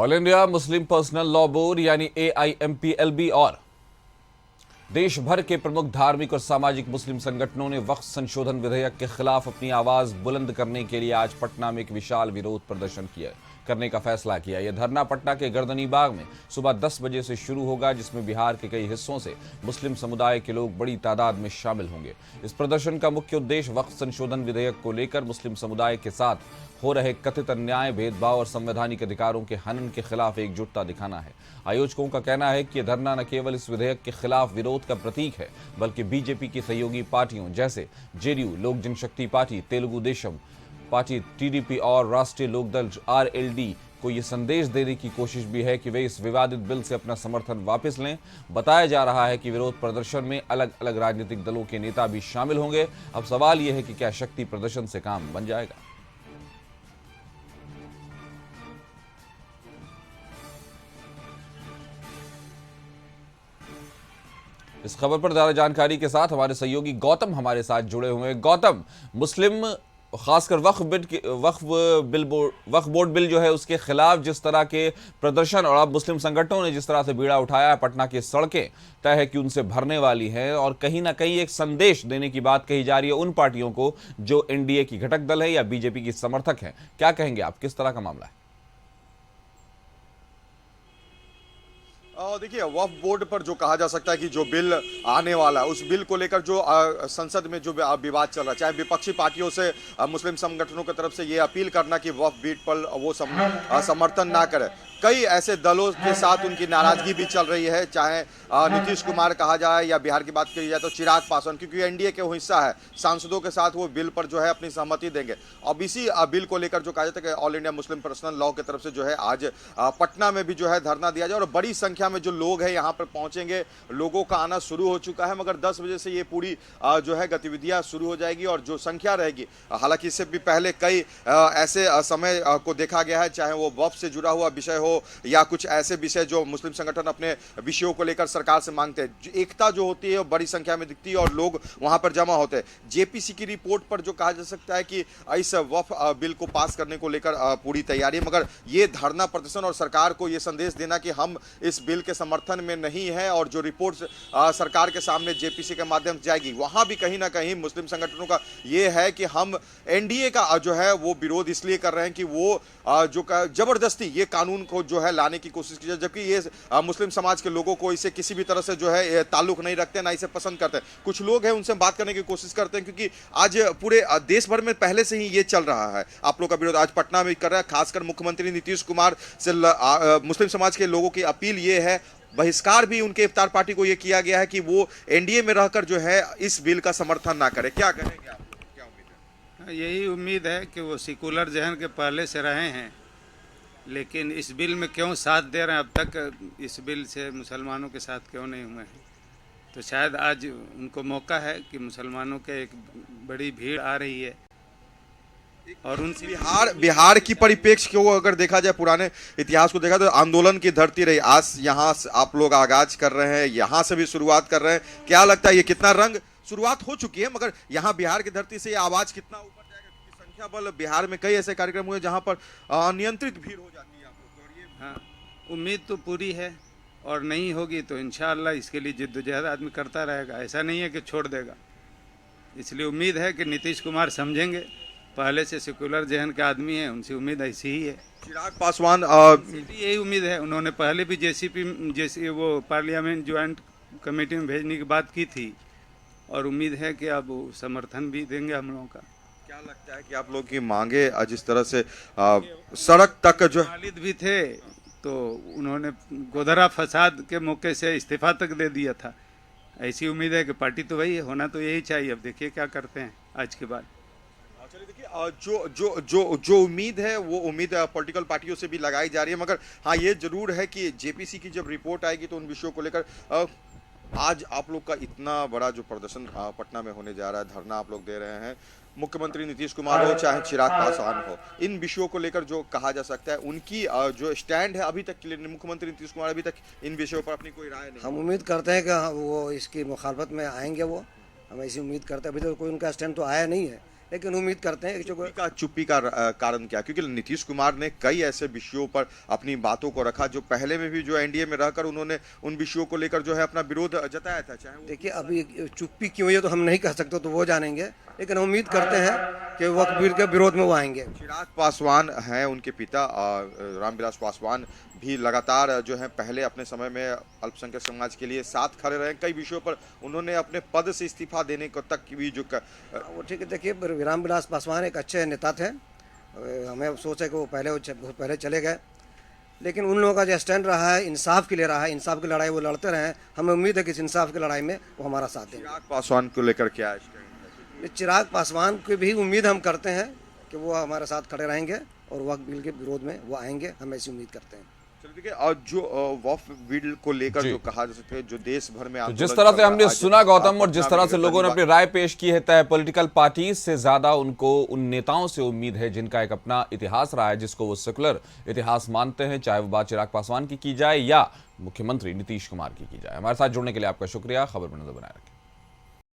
All India Muslim personal law board यानी AIMPLB और देश भर के प्रमुख धार्मिक और सामाजिक मुस्लिम संगठनों ने वक्फ संशोधन विधेयक के खिलाफ अपनी आवाज बुलंद करने के लिए आज पटना में एक विशाल विरोध प्रदर्शन करने का फैसला किया। यह धरना पटना के गर्दनी बाग में सुबह 10 बजे से शुरू होगा, जिसमें बिहार के कई हिस्सों से मुस्लिम समुदाय के लोग बड़ी तादाद में शामिल होंगे। इस प्रदर्शन का मुख्य उद्देश्य वक्फ संशोधन विधेयक को लेकर मुस्लिम समुदाय के साथ हो रहे कथित अन्याय, भेदभाव और संवैधानिक अधिकारों के हनन के खिलाफ एकजुटता दिखाना है। आयोजकों का कहना है कि यह धरना न केवल इस विधेयक के खिलाफ विरोध का प्रतीक है, बल्कि बीजेपी की सहयोगी पार्टियों जैसे JDU, Lok Janshakti Party, Telugu Desam Party TDP और राष्ट्रीय लोकदल RLD को यह संदेश देने की कोशिश भी है कि वे इस विवादित बिल से अपना समर्थन वापस लें। बताया जा रहा है कि विरोध प्रदर्शन में अलग अलग राजनीतिक दलों के नेता भी शामिल होंगे। अब सवाल यह है कि क्या शक्ति प्रदर्शन से काम बन जाएगा। इस खबर पर ज्यादा जानकारी के साथ हमारे सहयोगी गौतम हमारे साथ जुड़े हुए हैं। गौतम, मुस्लिम खासकर वक्फ बोर्ड बिल जो है उसके खिलाफ जिस तरह के प्रदर्शन और अब मुस्लिम संगठनों ने जिस तरह से बीड़ा उठाया है, पटना की सड़कें तय है कि उनसे भरने वाली हैं और कहीं ना कहीं एक संदेश देने की बात कही जा रही है उन पार्टियों को जो NDA की घटक दल है या बीजेपी की समर्थक है। क्या कहेंगे आप, किस तरह का मामला है? देखिए, वक्फ बोर्ड पर जो कहा जा सकता है कि जो बिल आने वाला है उस बिल को लेकर जो संसद में जो विवाद चल रहा है, चाहे विपक्षी पार्टियों से मुस्लिम संगठनों की तरफ से ये अपील करना कि वक्फ बिल पर वो समर्थन ना करे, कई ऐसे दलों के साथ उनकी नाराजगी भी चल रही है। चाहे नीतीश कुमार कहा जाए या बिहार की बात की जाए तो चिराग पासवान, क्योंकि NDA के वो हिस्सा है, सांसदों के साथ वो बिल पर जो है अपनी सहमति देंगे। अब इसी बिल को लेकर जो कहा जाता है कि all India Muslim personal law की तरफ से जो है आज पटना में भी जो है धरना दिया जाए और बड़ी संख्या में जो लोग हैं यहाँ पर पहुंचेंगे। लोगों का आना शुरू हो चुका है, मगर 10 बजे से ये पूरी जो है गतिविधियां शुरू हो जाएगी और जो संख्या रहेगी, हालांकि इससे भी पहले कई ऐसे समय को देखा गया है, चाहे वो वक्फ से जुड़ा हुआ विषय हो या कुछ ऐसे विषय जो मुस्लिम संगठन अपने विषयों को लेकर सरकार से मांगते हैं। एकता जो होती है वो बड़ी संख्या में दिखती है और लोग वहां पर जमा होते हैं। JPC की रिपोर्ट पर जो कहा जा सकता है कि इस वक्फ बिल को पास करने को लेकर पूरी तैयारी है, मगर ये धरना प्रदर्शन और सरकार को ये संदेश देना कि हम इस बिल के समर्थन में नहीं है और जो रिपोर्ट सरकार के सामने JPC के माध्यम से जाएगी, वहां भी कहीं ना कहीं मुस्लिम संगठनों का ये है कि हम NDA का जो है वो विरोध इसलिए कर रहे हैं कि वो जो जबरदस्ती ये कानून को जो है लाने की कोशिश की जाए, जबकि ये मुस्लिम समाज के लोगों को इसे किसी भी तरह से जो है ताल्लुक नहीं रखते, ना इसे पसंद करते। कुछ लोग हैं उनसे बात करने की कोशिश करते हैं, क्योंकि आज पूरे देश भर में पहले से ही ये चल रहा है। आप लोग का विरोध आज पटना में कर रहा है, खासकर मुख्यमंत्री नीतीश कुमार से मुस्लिम समाज के लोगों की अपील ये है, बहिष्कार भी उनके इफ्तार पार्टी को यह किया गया है कि वो NDA में रहकर जो है इस बिल का समर्थन ना करे। क्या कहेंगे आप, क्या उम्मीद है? यही उम्मीद है कि वो सेकुलर जहन के पहले से रहे हैं, लेकिन इस बिल में क्यों साथ दे रहे हैं, अब तक इस बिल से मुसलमानों के साथ क्यों नहीं हुए हैं। तो शायद आज उनको मौका है कि मुसलमानों के एक बड़ी भीड़ आ रही है और उनसे बिहार की परिप्रेक्ष्य को अगर देखा जाए, पुराने इतिहास को देखा तो आंदोलन की धरती रही। आज यहाँ आप लोग आगाज कर रहे हैं, यहाँ से भी शुरुआत कर रहे हैं। क्या लगता है ये कितना रंग शुरुआत हो चुकी है, मगर यहाँ बिहार की धरती से आवाज कितना ऊपर जाएगा, क्योंकि संख्या बल बिहार में कई ऐसे कार्यक्रम हुए जहाँ पर अनियंत्रित भीड़ हो जाती है आप लोग, और ये हाँ, उम्मीद तो पूरी है और नहीं होगी तो इंशाअल्लाह इसके लिए जिद्दोजहद आदमी करता रहेगा, ऐसा नहीं है कि छोड़ देगा। इसलिए उम्मीद है कि नीतीश कुमार समझेंगे, पहले से सेकुलर जहन के आदमी हैं, उनसे उम्मीद ऐसी ही है। चिराग पासवान यही उम्मीद है, उन्होंने पहले भी जैसे वो पार्लियामेंट ज्वाइंट कमेटी में भेजने की बात की थी और उम्मीद है कि अब समर्थन भी देंगे हम लोगों का। क्या लगता है कि आप लोग की मांगे जिस तरह से सड़क तक जो खालिद भी थे तो उन्होंने गोधरा फसाद के मौके से इस्तीफा तक दे दिया था। ऐसी उम्मीद है कि पार्टी तो वही है, होना तो यही चाहिए। अब देखिए क्या करते हैं आज के बाद। चलिए देखिए, जो उम्मीद है वो उम्मीद पॉलिटिकल पार्टियों से भी लगाई जा रही है, मगर हाँ ये जरूर है कि JPC की जब रिपोर्ट आएगी तो उन विषयों को लेकर आज आप लोग का इतना बड़ा जो प्रदर्शन पटना में होने जा रहा है, धरना आप लोग दे रहे हैं, मुख्यमंत्री नीतीश कुमार हो चाहे चिराग पासवान हो, इन विषयों को लेकर जो कहा जा सकता है उनकी जो स्टैंड है अभी तक क्लियर नहीं। मुख्यमंत्री नीतीश कुमार अभी तक इन विषयों पर अपनी कोई राय नहीं। हम उम्मीद करते हैं कि वो इसकी मुखालफत में आएंगे, वो हम ऐसी उम्मीद करते हैं। अभी तो कोई उनका स्टैंड तो आया नहीं है, लेकिन उम्मीद करते हैं कि जो चुप्पी का कारण क्या? क्योंकि नीतीश कुमार ने कई ऐसे विषयों पर अपनी बातों को रखा जो पहले में भी जो एनडीए में रहकर उन्होंने उन विषयों को लेकर जो है अपना विरोध जताया था, चाहे वो देखिए अभी चुप्पी क्यों है तो हम नहीं कह सकते, तो वो जानेंगे, लेकिन हम उम्मीद करते हैं कि वक्त बीत के विरोध में वो आएंगे। चिराग पासवान हैं उनके पिता रामविलास पासवान भी लगातार जो है पहले अपने समय में अल्पसंख्यक समाज के लिए साथ खड़े रहे, कई विषयों पर उन्होंने अपने पद से इस्तीफा देने को तक की भी जो वो ठीक है, देखिए रामविलास पासवान एक अच्छे नेता थे, हमें अफसोस है कि वो पहले चले गए, लेकिन उन लोगों का जो स्टैंड रहा है इंसाफ के लिए रहा है, इंसाफ की लड़ाई वो लड़ते रहे, हमें उम्मीद है कि इस इंसाफ की लड़ाई में वो हमारा साथ देंगे। चिराग पासवान को लेकर क्या है? चिराग पासवान की भी उम्मीद हम करते हैं कि वो हमारे साथ खड़े रहेंगे और वक्त बिल के विरोध में वो आएंगे, हम ऐसी उम्मीद करते हैं। चलिए देखिए, और जो वक्फ बिल को लेकर जी। जो कहा जा सकता है, जो देश भर में तो आंदोलन जिस तरह चल से रहा हमने है, आज सुना गौतम, और जिस पटना तरह में से लोगों ने अपनी राय पेश की है, तय पॉलिटिकल पार्टी से ज्यादा उनको उन नेताओं से उम्मीद है जिनका एक अपना इतिहास रहा है, जिसको वो सेकुलर इतिहास मानते हैं, चाहे वो बात चिराग पासवान की जाए या मुख्यमंत्री नीतीश कुमार की जाए। हमारे साथ जुड़ने के लिए आपका शुक्रिया। खबर पर नजर बनाए रखें।